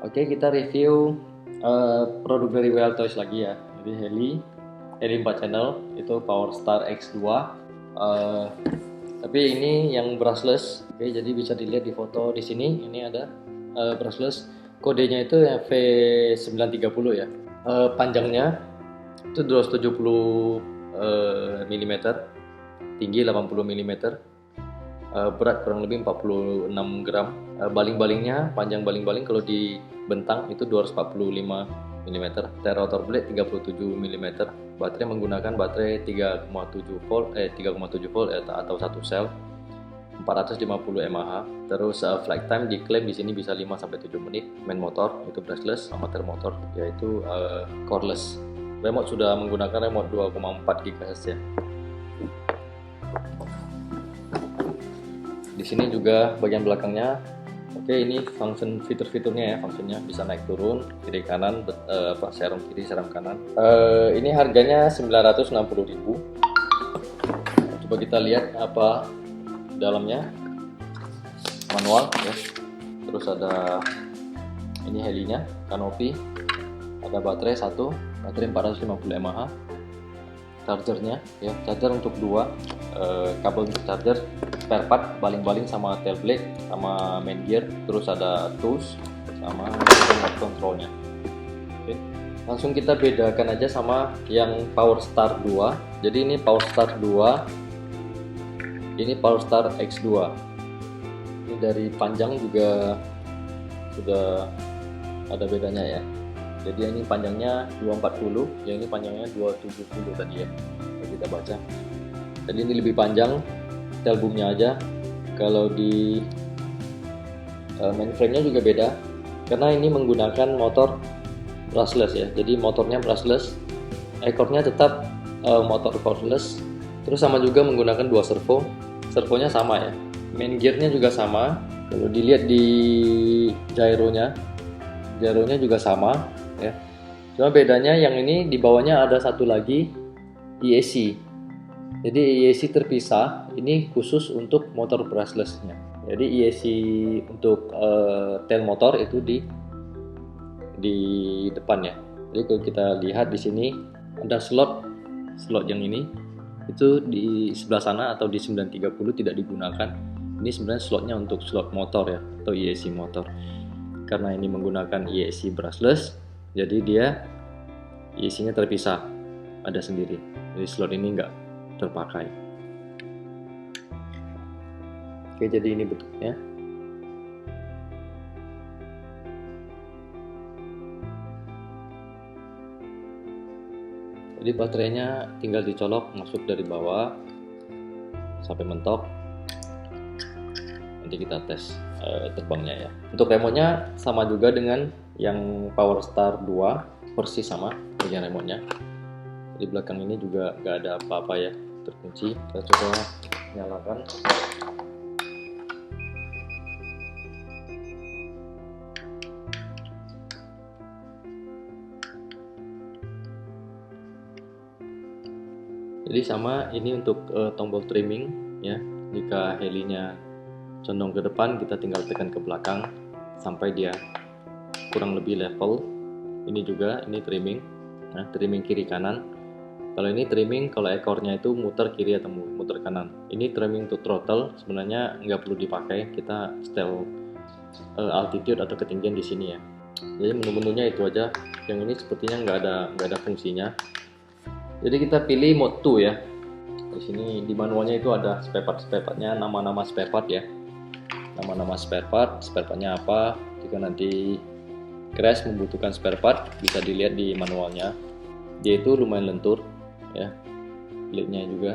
Oke, kita review produk dari WL Toys lagi ya. Jadi Heli 4 channel itu Powerstar X2. Tapi ini yang brushless. Oke, jadi bisa dilihat di foto di sini. Ini ada brushless. Kodenya itu V930 ya. Panjangnya itu 270 mm, tinggi 80 mm. Berat kurang lebih 46 gram. Baling-balingnya, panjang baling-baling kalau dibentang itu 245 mm. Rotor blade 37 mm. Baterai menggunakan baterai 3,7 volt atau 1 sel 450 mAh. Terus flight time diklaim di sini bisa 5 sampai 7 menit. Main motor itu brushless, amatir motor yaitu coreless. Remote sudah menggunakan remote 2,4 GHz ya. Di sini juga bagian belakangnya. Oke, ini function fitur-fiturnya ya, fungsinya bisa naik turun, kiri kanan, serong kiri, serong kanan. Ini harganya 960.000. Coba kita lihat apa dalamnya. Manual ya. Terus ada ini helinya, kanopi. Ada baterai baterai 450 mAh. Chargernya ya, charger untuk 2, kabel untuk charger, spare part, baling-baling sama tail blade sama main gear, terus ada tools sama remote controlnya. Oke. Langsung kita bedakan aja sama yang Powerstar 2. Jadi ini Powerstar 2, ini Powerstar X2. Ini dari panjang juga sudah ada bedanya ya. Jadi ini panjangnya 240, yang ini panjangnya 270 tadi ya. Jadi kita baca. Jadi ini lebih panjang, tail boomnya aja. Kalau di mainframe-nya juga beda, karena ini menggunakan motor brushless ya. Jadi motornya brushless, ekornya tetap motor cordless. Terus sama juga menggunakan 2 servo, servonya sama ya. Main gearnya juga sama. Kalau dilihat di gyronya juga sama ya. Cuma bedanya yang ini di bawahnya ada satu lagi ESC. Jadi ESC terpisah, ini khusus untuk motor brushless-nya. Jadi ESC untuk tail motor itu di depan ya. Jadi kalau kita lihat di sini ada slot yang ini itu di sebelah sana atau di 930 tidak digunakan. Ini sebenarnya slotnya untuk slot motor ya, atau ESC motor. Karena ini menggunakan ESC brushless, jadi dia ESC-nya terpisah, ada sendiri. Jadi slot ini enggak terpakai. Oke, jadi ini bentuknya. Jadi baterainya tinggal dicolok masuk dari bawah sampai mentok. Nanti kita tes terbangnya ya. Untuk remote-nya sama juga dengan yang Powerstar 2, persis sama bagian remote-nya. Di belakang ini juga nggak ada apa-apa ya, terkunci. Kita coba nyalakan. Jadi sama ini untuk tombol trimming ya. Jika helinya condong ke depan, kita tinggal tekan ke belakang sampai dia kurang lebih level. Ini juga, ini trimming, nah, trimming kiri kanan. Kalau ini trimming, kalau ekornya itu muter kiri atau muter kanan. Ini trimming to throttle, sebenarnya nggak perlu dipakai, kita setel altitude atau ketinggian di sini ya. Jadi menu-menunya itu aja. Yang ini sepertinya nggak ada fungsinya. Jadi kita pilih mode 2 ya. Di sini di manualnya itu ada spare partnya, nama-nama spare part ya. Nama-nama spare partnya apa. Jika nanti crash membutuhkan spare part, bisa dilihat di manualnya. Dia itu lumayan lentur ya, blade-nya juga.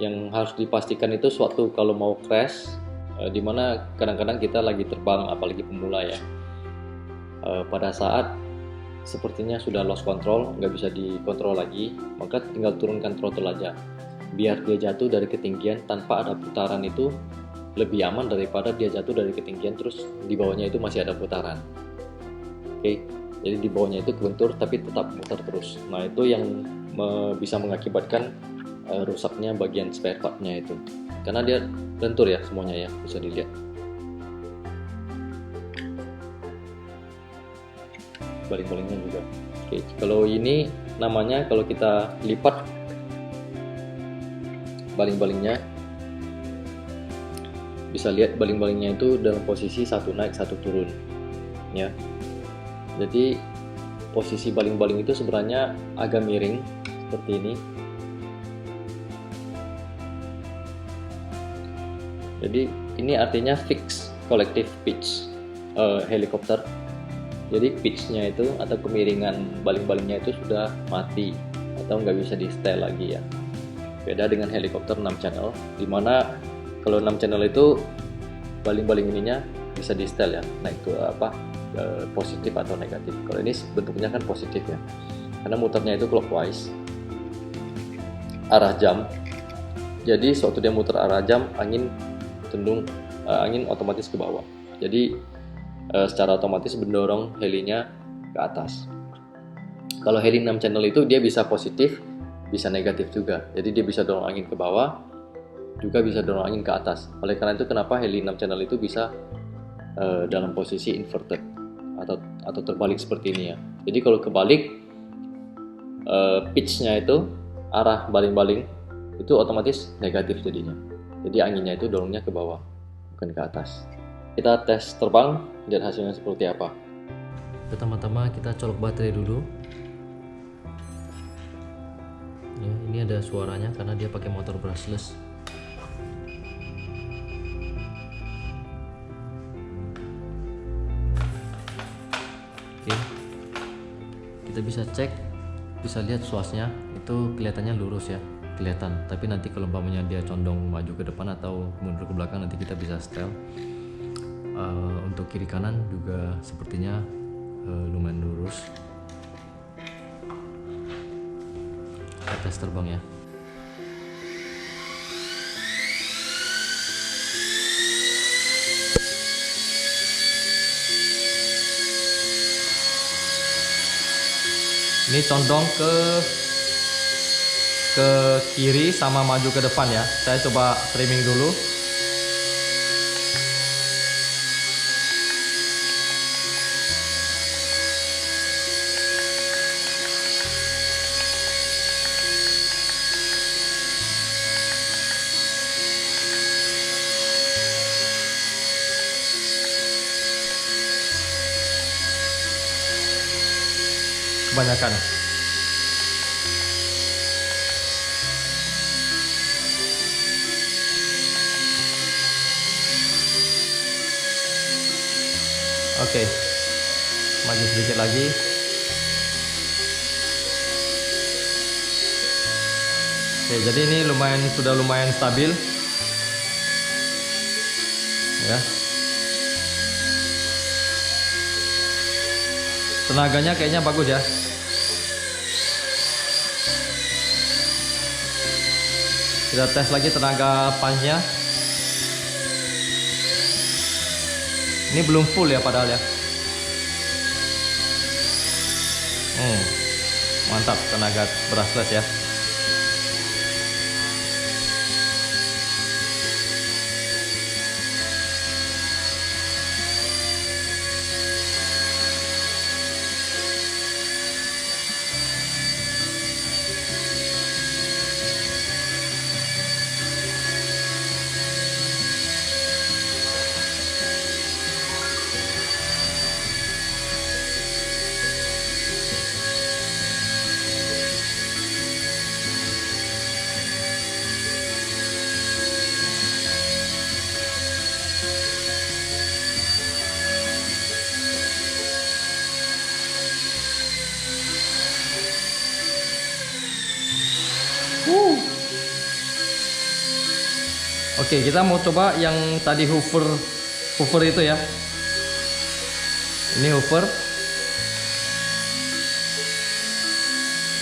Yang harus dipastikan itu suatu kalau mau crash, dimana kadang-kadang kita lagi terbang, apalagi pemula ya, pada saat sepertinya sudah lost control, nggak bisa dikontrol lagi, maka tinggal turunkan throttle aja, biar dia jatuh dari ketinggian tanpa ada putaran. Itu lebih aman daripada dia jatuh dari ketinggian terus di bawahnya itu masih ada putaran. Oke, jadi di bawahnya itu kebentur tapi tetap muter terus. Nah, itu yang bisa mengakibatkan rusaknya bagian spare partnya itu, karena dia lentur ya semuanya ya, bisa dilihat. baling-balingnya juga. Oke, kalau ini namanya, kalau kita lipat baling-balingnya, bisa lihat baling-balingnya itu dalam posisi satu naik satu turun ya. Jadi posisi baling-baling itu sebenarnya agak miring seperti ini. Jadi ini artinya fix collective pitch helikopter. Jadi pitchnya itu atau kemiringan baling-balingnya itu sudah mati atau nggak bisa di setel lagi ya. Beda dengan helikopter 6 channel, dimana kalau 6 channel itu baling-baling ininya bisa di setel ya, naik ke positif atau negatif. Kalau ini bentuknya kan positif ya, karena muternya itu clockwise arah jam. Jadi sewaktu dia muter arah jam, angin otomatis ke bawah. Jadi secara otomatis mendorong helinya ke atas. Kalau heli 6 channel itu dia bisa positif, bisa negatif juga. Jadi dia bisa dorong angin ke bawah, juga bisa dorong angin ke atas. Oleh karena itu kenapa heli 6 channel itu bisa dalam posisi inverted atau terbalik seperti ini ya. Jadi kalau kebalik, pitch-nya itu arah baling-baling itu otomatis negatif jadinya. Jadi anginnya itu dorongnya ke bawah, bukan ke atas. Kita tes terbang, lihat hasilnya seperti apa. Pertama-tama kita colok baterai dulu. Ya, ini ada suaranya karena dia pakai motor brushless. Oke, kita bisa cek, bisa lihat swasnya itu kelihatannya lurus ya, kelihatan. Tapi nanti kalau umpamanya dia condong maju ke depan atau mundur ke belakang, nanti kita bisa setel. Untuk kiri kanan juga sepertinya lumayan lurus. Kita tes terbang ya. Ini condong ke kiri sama maju ke depan ya. Saya coba trimming dulu. Kebanyakan. Oke, maju sedikit lagi. Oke, jadi ini sudah lumayan stabil ya. Tenaganya kayaknya bagus ya. Kita tes lagi tenaga punch-nya. Ini belum full ya padahal ya. Mantap tenaga brushless ya. Oke, kita mau coba yang tadi hover itu ya. Ini hover,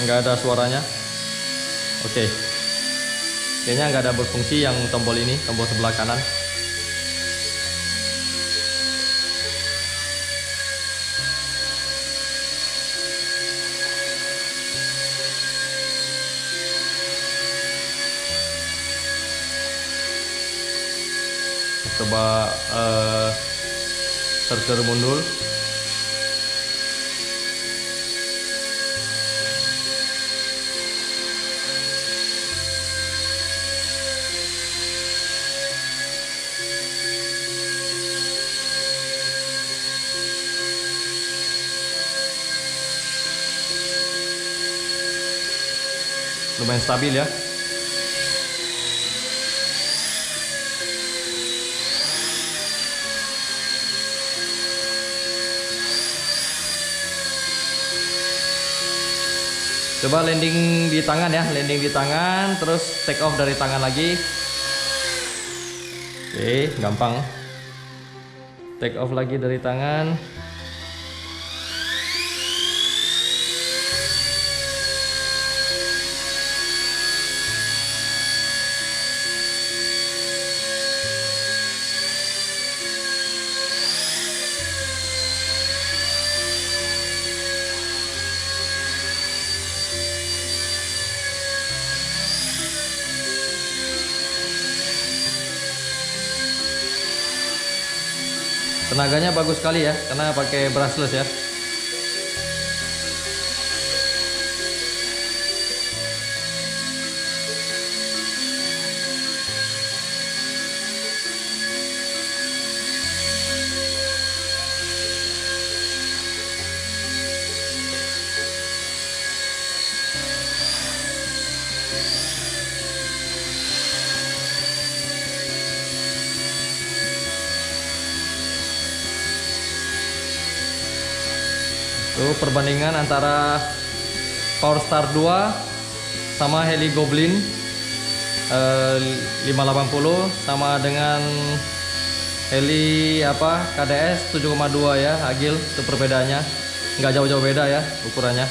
nggak ada suaranya. Oke, kayaknya nggak ada berfungsi yang tombol ini, tombol sebelah kanan. Coba serker mundur. lumayan stabil ya. Coba landing di tangan ya, landing di tangan, terus take off dari tangan lagi. Oke, gampang. Take off lagi dari tangan. Tenaganya bagus sekali ya, karena pakai brushless ya. Tuh perbandingan antara Powerstar 2 sama Heli Goblin 580 sama dengan Heli KDS 7,2 ya, Agil. Itu perbedaannya nggak jauh-jauh beda ya ukurannya.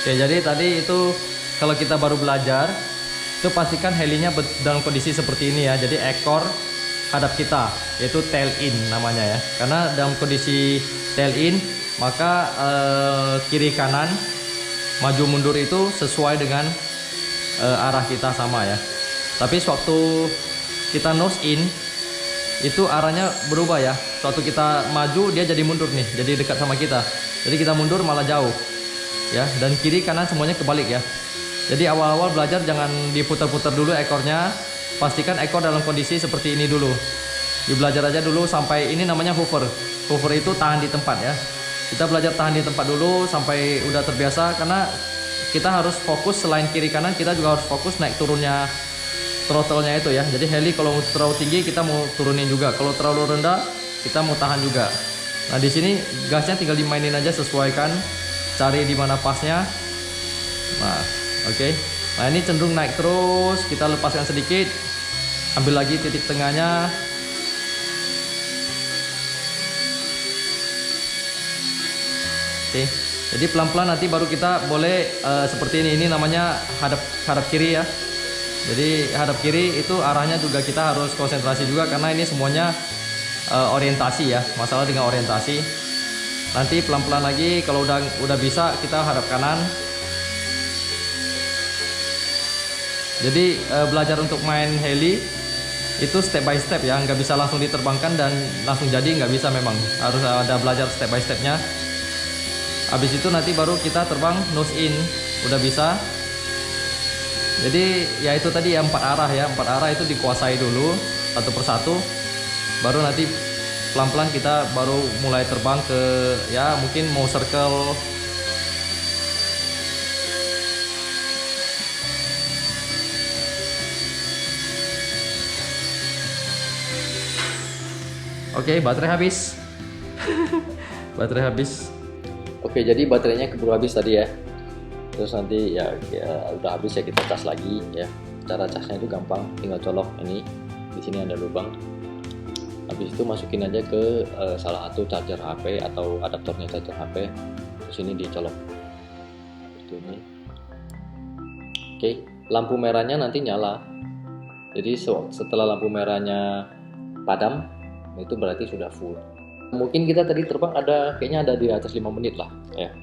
Oke, jadi tadi itu kalau kita baru belajar, itu pastikan helinya dalam kondisi seperti ini ya. Jadi ekor hadap kita, yaitu tail in namanya ya. Karena dalam kondisi tail in, maka kiri kanan maju mundur itu sesuai dengan arah kita sama ya. Tapi sewaktu kita nose in, itu arahnya berubah ya. Sewaktu kita maju, dia jadi mundur nih, jadi dekat sama kita. Jadi kita mundur malah jauh. Ya, dan kiri kanan semuanya kebalik ya. Jadi awal-awal belajar jangan diputar-putar dulu ekornya, pastikan ekor dalam kondisi seperti ini dulu. Dibelajar aja dulu sampai ini namanya hover. Hover itu tahan di tempat ya. Kita belajar tahan di tempat dulu sampai udah terbiasa, karena kita harus fokus selain kiri kanan, kita juga harus fokus naik turunnya throttle-nya itu ya. Jadi heli kalau terlalu tinggi kita mau turunin juga, kalau terlalu rendah kita mau tahan juga. Nah di sini gasnya tinggal dimainin aja, sesuaikan, cari di mana pasnya. Nah, oke. Nah, ini cenderung naik terus, kita lepaskan sedikit. Ambil lagi titik tengahnya. Oke. Jadi pelan-pelan nanti baru kita boleh seperti ini. Ini namanya hadap kiri ya. Jadi hadap kiri itu arahnya juga kita harus konsentrasi juga, karena ini semuanya orientasi ya. Masalah dengan orientasi. Nanti pelan-pelan lagi, kalau udah bisa kita hadap kanan. Jadi belajar untuk main heli itu step by step ya, nggak bisa langsung diterbangkan dan langsung jadi, nggak bisa, memang harus ada belajar step by stepnya. Habis itu nanti baru kita terbang nose in, udah bisa. Jadi ya itu tadi ya, 4 arah ya, 4 arah itu dikuasai dulu satu persatu, baru nanti pelan-pelan kita baru mulai terbang ke ya mungkin mau circle. Oke, baterai habis. Baterai habis. Oke, jadi baterainya keburu habis tadi ya. Terus nanti ya udah habis ya kita cas lagi ya. Cara casnya itu gampang, tinggal colok ini, di sini ada lubang. Habis itu masukin aja ke salah satu charger HP atau adaptornya charger HP. Terus ini dicolok seperti ini. Oke, lampu merahnya nanti nyala. Jadi setelah lampu merahnya padam, itu berarti sudah full. Mungkin kita tadi terbang kayaknya ada di atas 5 menit lah ya.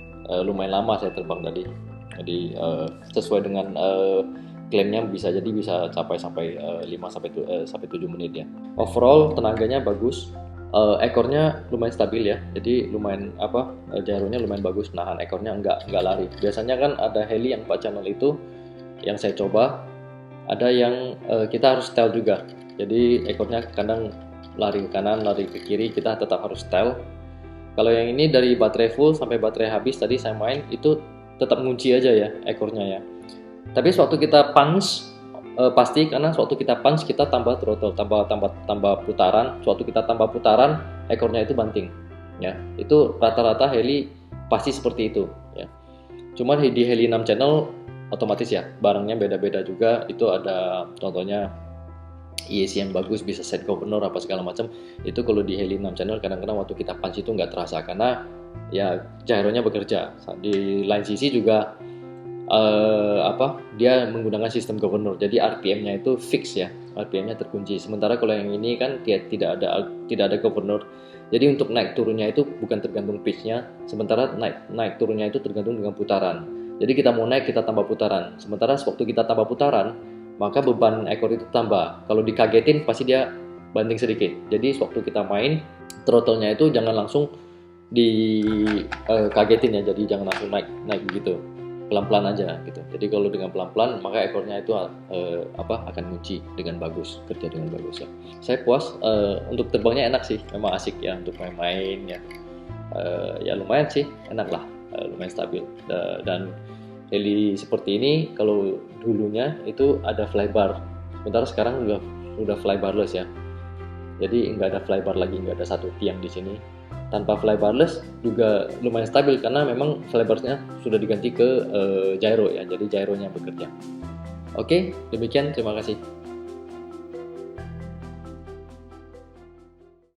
Lumayan lama saya terbang tadi. Jadi sesuai dengan klaimnya bisa capai sampai 5 sampai 7 menit ya. Overall tenaganya bagus. Ekornya lumayan stabil ya. Jadi lumayan gyronya lumayan bagus, nahan ekornya enggak lari. Biasanya kan ada heli yang 4 channel itu yang saya coba, ada yang kita harus setel juga. Jadi ekornya kadang lari ke kanan, lari ke kiri, kita tetap harus setel. Kalau yang ini dari baterai full sampai baterai habis tadi saya main itu tetap ngunci aja ya ekornya ya. Tapi sewaktu kita punch pasti, karena sewaktu kita punch kita tambah throttle, tambah putaran. Sewaktu kita tambah putaran ekornya itu banting ya. Itu rata-rata heli pasti seperti itu ya. Cuman di heli 6 channel otomatis ya barangnya beda-beda juga. Itu ada contohnya ESC yang bagus, bisa set governor apa segala macam. Itu kalau di heli 6 channel kadang-kadang waktu kita punch itu nggak terasa karena ya gyronya bekerja. Di lain sisi juga dia menggunakan sistem governor, jadi RPM-nya itu fix ya, RPM-nya terkunci. Sementara kalau yang ini kan tidak ada governor, jadi untuk naik turunnya itu bukan tergantung pitch-nya, sementara naik turunnya itu tergantung dengan putaran. Jadi kita mau naik kita tambah putaran, sementara waktu kita tambah putaran maka beban ekor itu tambah. Kalau dikagetin pasti dia banting sedikit. Jadi waktu kita main throttle-nya itu jangan langsung dikagetin ya, jadi jangan langsung naik begitu, pelan-pelan aja gitu. Jadi kalau dengan pelan-pelan maka ekornya itu akan kunci dengan bagus, kerja dengan bagus ya. Saya puas, untuk terbangnya enak sih, memang asik ya untuk main-main ya. Ya lumayan sih, enak lah, lumayan stabil. Dan heli seperti ini kalau dulunya itu ada flybar, sementara sekarang udah flybarless ya. Jadi nggak ada flybar lagi, nggak ada satu tiang di sini. Tanpa flybarless juga lumayan stabil karena memang flybarnya sudah diganti ke gyro ya, jadi gyronya bekerja. Oke, demikian, terima kasih.